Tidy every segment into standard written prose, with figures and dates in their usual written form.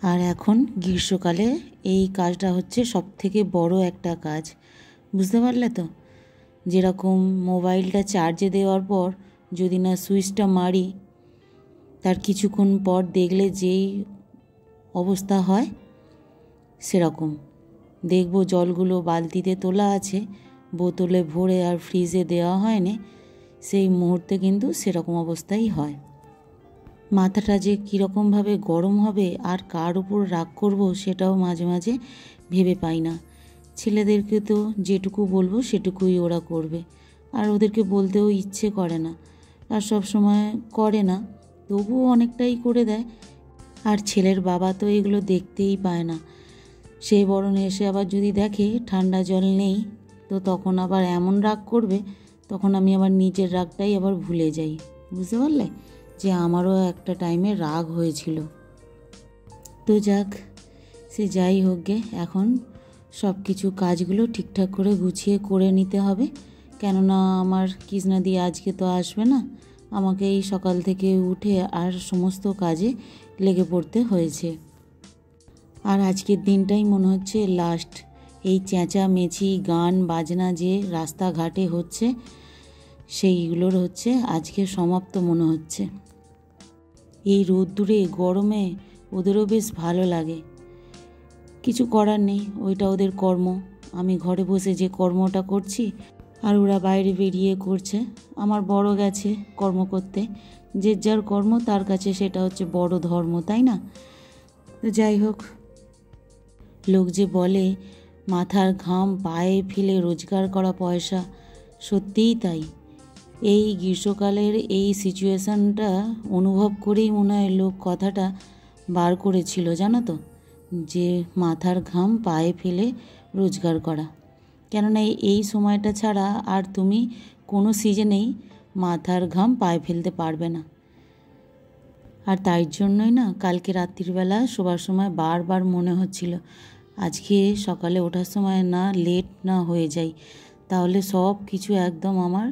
আর এখন গ্রীষ্মকালে এই কাজটা হচ্ছে সবথেকে বড় একটা কাজ, বুঝতে পারলে তো? যেরকম মোবাইলটা চার্জে দেওয়ার পর যদি না সুইচটা মারি, তার কিছুক্ষণ পর দেখলে যেই অবস্থা হয়, সেরকম দেখব জলগুলো বালতিতে তোলা আছে, বোতলে ভরে আর ফ্রিজে দেওয়া হয়নি, সেই মুহূর্তে কিন্তু সেরকম অবস্থাই হয়। মাথাটা যে কীরকমভাবে গরম হবে আর কার উপর রাগ করব সেটাও মাঝে মাঝে ভেবে পাই না। ছেলেদেরকে তো যেটুকু বলবো সেটুকুই ওরা করবে, আর ওদেরকে বলতেও ইচ্ছে করে না, আর সব সময় করে না, তবুও অনেকটাই করে দেয়। আর ছেলের বাবা তো এগুলো দেখতেই পায় না, সে বরং এসে আবার যদি দেখে ঠান্ডা জল নেই, তো তখন আবার এমন রাগ করবে, তখন আমি আবার নিজের রাগটাই আবার ভুলে যাই। বুঝতে পারলে যে আমারও একটা টাইমে রাগ হয়েছিল। তো যাক, সে যাই হোক গে, এখন সব কিছু কাজগুলো ঠিকঠাক করে গুছিয়ে করে নিতে হবে, কেননা আমার কৃষ্ণাদি আজকে তো আসবে না, আমাকে এই সকাল থেকে উঠে আর সমস্ত কাজে লেগে পড়তে হয়েছে। আর আজকের দিনটাই মনে হচ্ছে লাস্ট। এই চেঁচামেচি গান বাজনা যে রাস্তাঘাটে হচ্ছে, সেইগুলোর হচ্ছে আজকে সমাপ্ত মনে হচ্ছে। এই রোদ্দুরে গরমে ওদেরও বেশ ভালো লাগে, কিছু করার নেই, ওইটা ওদের কর্ম। আমি ঘরে বসে যে কর্মটা করছি আর ওরা বাইরে বেরিয়ে করছে। আমার বড় গেছে কর্ম করতে, যে যার কর্ম তার কাছে সেটা হচ্ছে বড় ধর্ম, তাই না? তো যাই হোক, লোক যে বলে মাথার ঘাম পায়ে ফেলে রোজগার করা পয়সা, সত্যিই তাই। এই গ্রীষ্মকালের এই সিচুয়েশানটা অনুভব করেই মনে হয় লোক কথাটা বার করেছিল, জানো তো, যে মাথার ঘাম পায়ে ফেলে রোজগার করা। কেননা এই সময়টা ছাড়া আর তুমি কোনো সিজনেই মাথার ঘাম পায়ে ফেলতে পারবে না। আর তাই জন্যই না কালকে রাত্রিবেলা শোবার সময় বারবার মনে হচ্ছিল আজকে সকালে ওঠার সময় না লেট না হয়ে যায়, তাহলে সব কিছু একদম আমার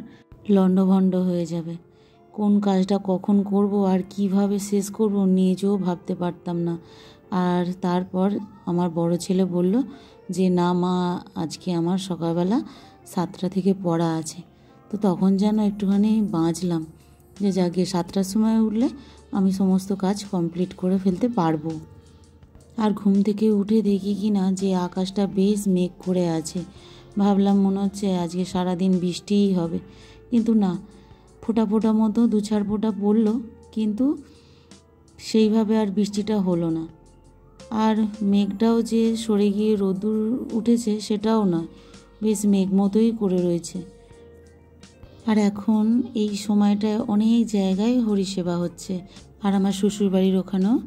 লণ্ডভণ্ড হয়ে যাবে। কোন কাজটা কখন করব আর কিভাবে শেষ করব নিজেও ভাবতে পারতাম না। আর তারপর আমার বড় ছেলে বলল যে না মা, আজকে আমার সকালবেলা 7টা থেকে পড়া আছে। তো তখন যেন একটুখানি বাঁচলাম, যে যাকে 7টার সময় উঠলে আমি সমস্ত কাজ কমপ্লিট করে ফেলতে পারবো। আর ঘুম থেকে উঠে দেখি কি না যে আকাশটা বেশ মেঘ করে আছে, ভাবলাম মনে হচ্ছে আজকে সারাদিন বৃষ্টিই হবে, কিন্তু না, ফোঁটা ফোঁটা মতো 2-4 ফোঁটা পড়লো, কিন্তু সেইভাবে আর বৃষ্টিটা হলো না। আর মেঘটাও যে সরে গিয়ে রোদ্দুর উঠেছে সেটাও না, বেশ মেঘ মতোই করে রয়েছে। আর এখন এই সময়টায় অনেক জায়গায় হরিসেবা হচ্ছে, আর আমার শ্বশুরবাড়ির ওখানেও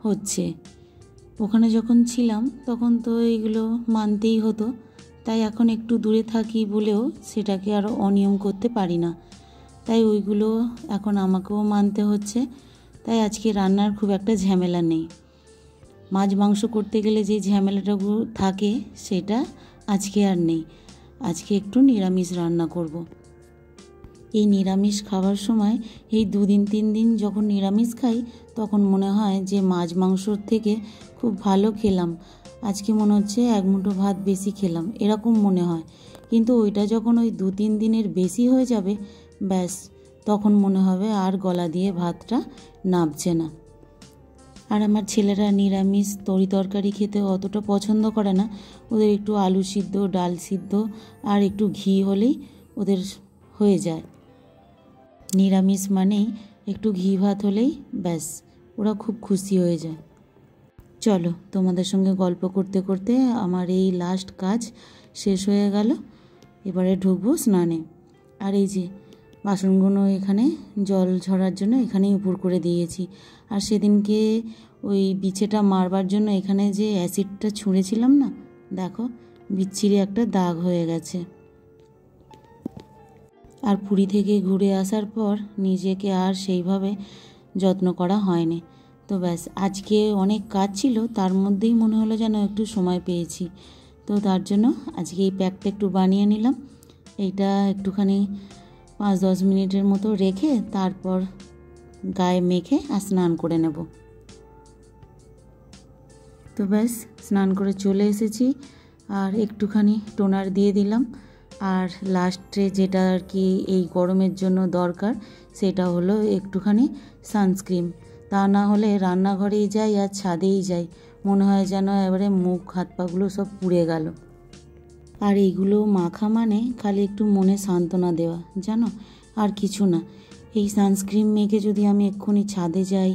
হচ্ছে। ওখানে যখন ছিলাম তখন তো এইগুলো মানতেই হতো, তাই এখন একটু দূরে থাকি বলেও সেটাকে আর অনিয়ম করতে পারি না, তাই ওইগুলো এখন আমাকেও মানতে হচ্ছে। তাই আজকে রান্নার খুব একটা ঝামেলা নেই। মাছ মাংস করতে গেলে যে ঝামেলাটাগুলো থাকে সেটা আজকে আর নেই, আজকে একটু নিরামিষ রান্না করব। এই নিরামিষ খাওয়ার সময় এই 2 দিন 3 দিন যখন নিরামিষ খাই তখন মনে হয় যে মাছ মাংসর থেকে খুব ভালো খেলাম, আজকে মনে হচ্ছে 1 মুঠো ভাত বেশি খেলাম, এরকম মনে হয়। কিন্তু ওইটা যখন ওই 2-3 দিনের বেশি হয়ে যাবে, ব্যাস তখন মনে হবে আর গলা দিয়ে ভাতটা নামছে না। আর আমার ছেলেরা নিরামিষ তরি তরকারি খেতে অতটা পছন্দ করে না, ওদের একটু আলু সিদ্ধ, ডাল সিদ্ধ আর একটু ঘি হলেই ওদের হয়ে যায়। নিরামিষ মানেই একটু ঘি ভাত হলেই ব্যাস ওরা খুব খুশি হয়ে যায়। চলো, তোমাদের সঙ্গে গল্প করতে করতে আমার এই লাস্ট কাজ শেষ হয়ে গেল, এবারে ঢুকবো স্নানে। আর এই যে বাসনগুলো এখানে জল ঝরার জন্য এখানেই উপর করে দিয়েছি। আর সেদিনকে ওই বিছেটা মারবার জন্য এখানে যে অ্যাসিডটা ছুঁড়েছিলাম না, দেখো বিচ্ছিরি একটা দাগ হয়ে গেছে। আর পুরী থেকে ঘুরে আসার পর নিজেকে আর সেইভাবে যত্ন করা হয়নি। তো ব্যাস আজকে অনেক কাজ ছিল, তার মধ্যেই মনে হলো যেন একটু সময় পেয়েছি, তো তার জন্য আজকে এই প্যাকটা একটু বানিয়ে নিলাম। এইটা একটুখানি 5-10 মিনিটের মতো রেখে তারপর গায়ে মেখে আর স্নান করে নেব। তো ব্যাস স্নান করে চলে এসেছি, আর একটুখানি টোনার দিয়ে দিলাম। আর লাস্টে যেটা আর কি এই গরমের জন্য দরকার সেটা হলো একটুখানি সানস্ক্রিন। তা না হলে রান্নাঘরেই যাই আর ছাদেই যাই, মনে হয় যেন এবারে মুখ হাত পাগুলো সব পুড়ে গেল। আর এইগুলো মাখা মানে খালি একটু মনে সান্ত্বনা দেওয়া, জানো, আর কিছু না। এই সানস্ক্রিন মেখে যদি আমি এক্ষুনি ছাদে যাই,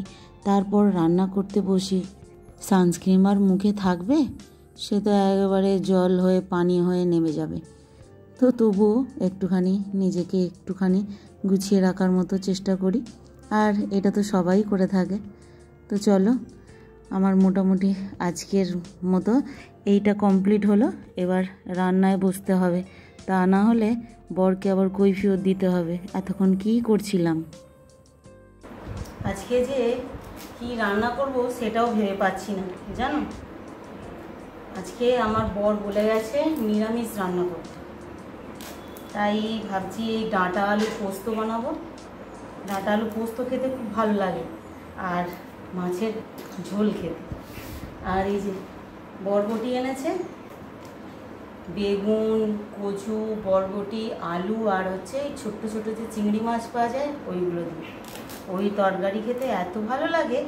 তারপর রান্না করতে বসি, সানস্ক্রিন আর মুখে থাকবে? সে তো একেবারে জল হয়ে পানি হয়ে নেমে যাবে। তো তবুও একটুখানি নিজেকে একটুখানি গুছিয়ে রাখার মতো চেষ্টা করি, আর এটা তো সবাই করে থাকে। তো চলো, আমার মোটামুটি আজকের মতো এইটা কমপ্লিট হলো। এবার রান্নায় বসতে হবে, তা না হলে বরকে আবার কৈফিয়ত দিতে হবে এতক্ষণ কী করছিলাম। আজকে যে কি রান্না করব সেটাও ভেবে পাচ্ছি না, জানো। আজকে আমার বর বলে গেছে নিরামিষ রান্না করতে, তাই ভাবছি এই ডাঁটা আলু পোস্ত বানাবো। ডাঁটা আলু পোস্ত খেতে খুব ভালো লাগে, আর মাছের ঝোল খেতে। আর এই যে বরবটি এনেছে, বেগুন, কচু, বরবটি, আলু, আর হচ্ছে ছোট্ট ছোট যে চিংড়ি মাছ পাওয়া যায় ওইগুলো দিয়ে ওই তরকারি খেতে এত ভালো লাগে।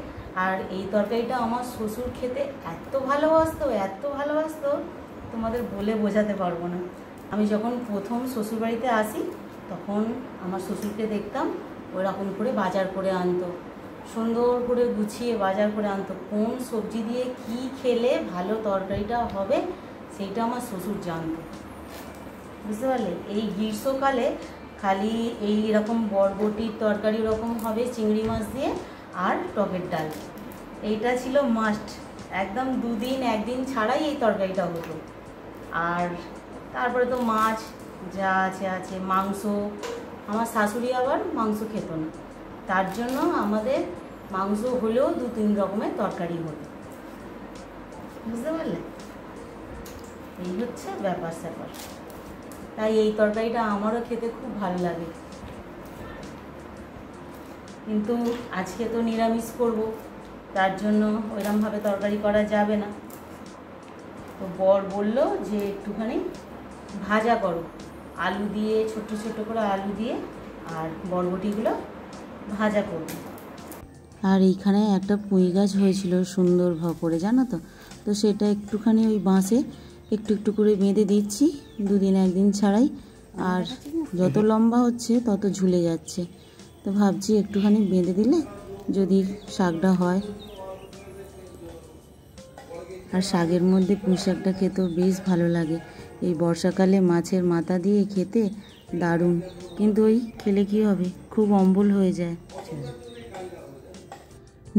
আর এই তরকারিটা আমার শ্বশুর খেতে এত ভালোবাসতো তোমাদের বলে বোঝাতে পারবো না। আমি যখন প্রথম শ্বশুরবাড়িতে আসি তখন আমার শ্বশুরকে দেখতাম ওরকম করে বাজার করে আনতো, সুন্দর করে গুছিয়ে বাজার করে আনতো। কোন সবজি দিয়ে কি খেলে ভালো তরকারিটা হবে সেইটা আমার শ্বশুর জানতো, বুঝতে পারলে। এই গ্রীষ্মকালে খালি এই রকম বরবটির তরকারি ওরকম হবে চিংড়ি মাছ দিয়ে, আর টকের ডাল, এইটা ছিল মাস্ট। একদম দুদিন একদিন ছাড়াই এই তরকারিটা হতো। আর তারপরে তো মাছ যা আছে মাংস। আমার শাশুড়ি আবার মাংস খেত না, তার জন্য আমাদের মাংস হলেও 2-3 রকমের তরকারি হতো, বুঝতে পারলে। এই হচ্ছে ব্যাপার স্যাপার। তাই এই তরকারিটা আমারও খেতে খুব ভালো লাগে, কিন্তু আজকে তো নিরামিষ করব, তার জন্য ওইরকমভাবে তরকারি করা যাবে না। তো বর বলল যে একটুখানি ভাজা করো, আলু দিয়ে ছোট ছোট করে আলু দিয়ে, আর বরবটিগুলো ভাজা করবে। আর এইখানে একটা পুঁই গাছ হয়েছিল সুন্দর করে, জানো তো। তো সেটা একটুখানি ওই বাঁশে একটু একটু করে বেঁধে দিচ্ছি 2 দিন 1 দিন ছাড়াই, আর যত লম্বা হচ্ছে তত ঝুলে যাচ্ছে। তো ভাবছি একটুখানি বেঁধে দিলে যদি শাকটা হয়। আর শাকের মধ্যে পুঁই শাকটা খেতেও বেশ ভালো লাগে, এই বর্ষাকালে মাছের মাথা দিয়ে খেতে দারুণ। কিন্তু ওই খেলে কী হবে, খুব অম্বল হয়ে যায়।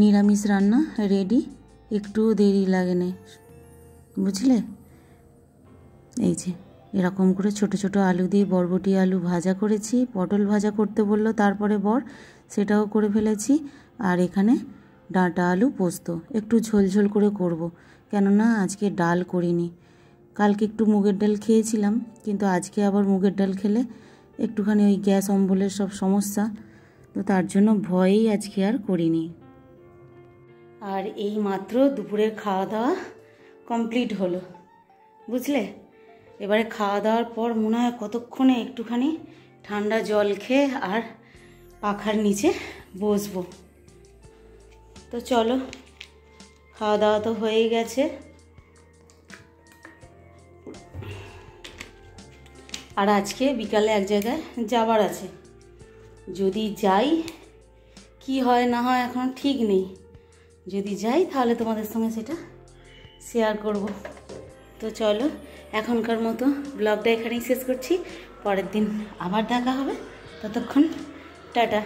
নিরামিষ রান্না রেডি, একটুও দেরি লাগে না, বুঝলে। এই যে এরকম করে ছোট ছোট আলু দিয়ে বরবটি আলু ভাজা করেছি, পটল ভাজা করতে বললো তারপরে বর, সেটাও করে ফেলেছি। আর এখানে ডাঁটা আলু পোস্ত একটু ঝোলঝোল করে করব, কেননা আজকে ডাল করিনি। কালকে একটু মুগের ডাল খেয়েছিলাম, কিন্তু আজকে আবার মুগের ডাল খেলে একটুখানি ওই গ্যাস অম্বলের সব সমস্যা, তো তার জন্য ভয়েই আজকে আর করিনি। আর এই মাত্র দুপুরের খাওয়া দাওয়া কমপ্লিট হলো, বুঝলে। এবারে খাওয়া দাওয়ার পর মনে হয় কতক্ষণে একটুখানি ঠান্ডা জল খেয়ে আর পাখার নিচে বসবো। তো চলো, খাওয়া দাওয়া তো হয়েই গেছে। আর আজকে বিকালে এক জায়গায় যাবার আছে, যদি যাই কি হয় না হয় এখন ঠিক নেই। যদি যাই তাহলে তোমাদের সঙ্গে সেটা শেয়ার করব। তো চলো, এখনকার মতো ব্লগটা এখানেই শেষ করছি, পরের দিন আবার দেখা হবে, ততক্ষণ টাটা।